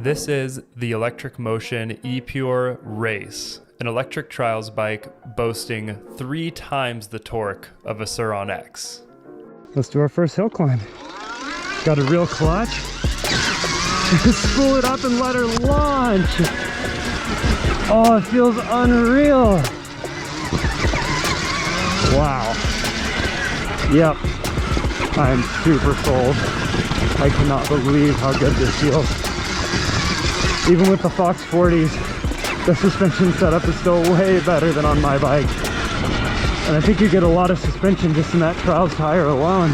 This is the Electric Motion Epure Race, an electric trials bike boasting 3 times the torque of a Surron X. Let's do our first hill climb. Got a real clutch. Spool it up and let her launch. Oh, it feels unreal. Wow. Yep. I'm super sold. I cannot believe how good this feels. Even with the Fox 40s, the suspension setup is still way better than on my bike. And I think you get a lot of suspension just in that trials tire alone.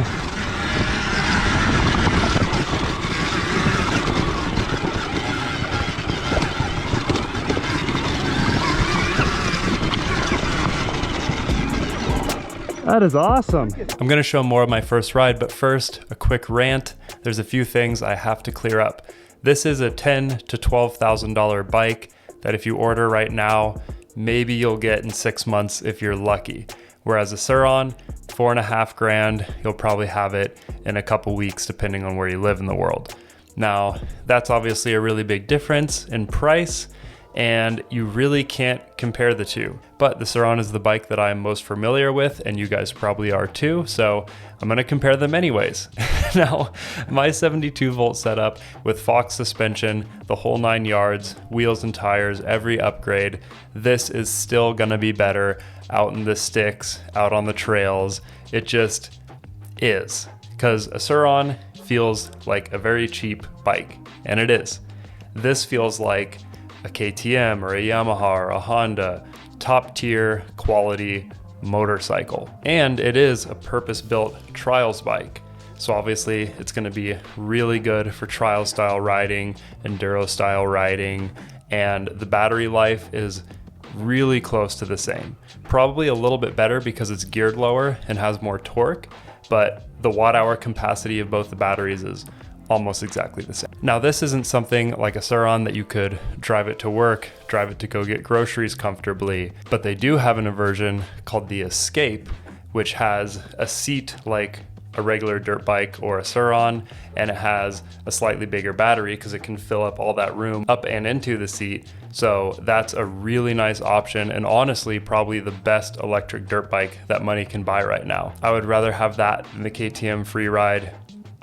That is awesome. I'm gonna show more of my first ride, but first, a quick rant. There's a few things I have to clear up. This is a $10,000 to $12,000 bike that if you order right now, maybe you'll get in 6 months if you're lucky. Whereas a Surron, $4.5 grand, you'll probably have it in a couple weeks depending on where you live in the world. Now, that's obviously a really big difference in price, and you really can't compare the two. But the Surron is the bike that I'm most familiar with, and you guys probably are too, so I'm gonna compare them anyways. Now, my 72 volt setup with Fox suspension, the whole 9 yards, wheels and tires, every upgrade, this is still gonna be better out in the sticks, out on the trails. It just is. Because a Surron feels like a very cheap bike, and it is. This feels like a KTM or a Yamaha or a Honda, top tier quality motorcycle. And it is a purpose-built trials bike. So obviously it's gonna be really good for trial style riding, enduro style riding, and the battery life is really close to the same. Probably a little bit better because it's geared lower and has more torque, but the watt hour capacity of both the batteries is almost exactly the same. Now this isn't something like a Surron that you could drive it to work, drive it to go get groceries comfortably, but they do have an version called the Escape, which has a seat like a regular dirt bike or a Surron, and it has a slightly bigger battery because it can fill up all that room up and into the seat. So that's a really nice option, and honestly probably the best electric dirt bike that money can buy right now. I would rather have that than the KTM Freeride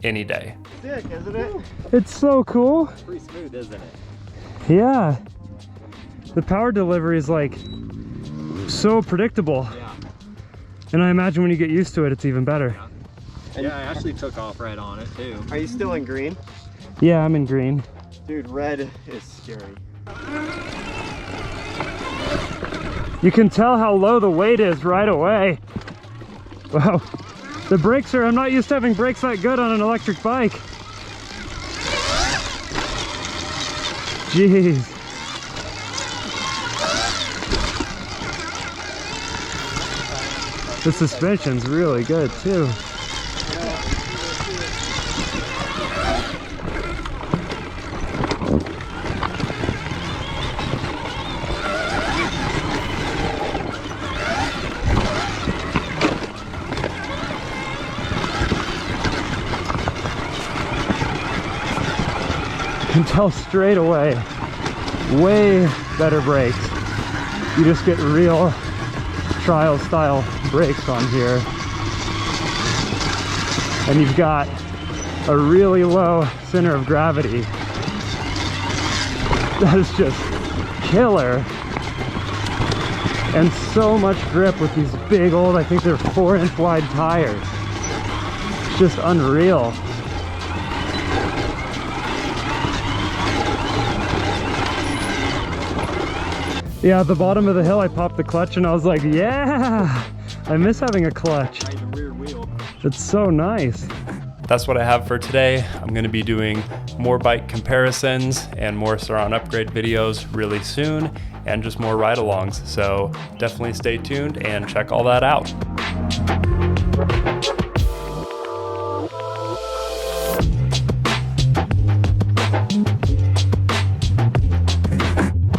any day. Sick, isn't it? It's so cool. Pretty smooth, isn't it? Yeah. The power delivery is like so predictable. Yeah. And I imagine when you get used to it, it's even better. Yeah, I actually took off red on it too. Are you still in green? Yeah, I'm in green. Dude, red is scary. You can tell how low the weight is right away. Wow. The brakes are, I'm not used to having brakes that good on an electric bike. Jeez. The suspension's really good too. You can tell straight away, way better brakes. You just get real trial style brakes on here. And you've got a really low center of gravity. That is just killer. And so much grip with these big old, I think they're 4-inch wide tires. It's just unreal. Yeah, at the bottom of the hill, I popped the clutch and I was like, yeah, I miss having a clutch. The rear wheel. It's so nice. That's what I have for today. I'm gonna be doing more bike comparisons and more Surron upgrade videos really soon, and just more ride-alongs. So definitely stay tuned and check all that out.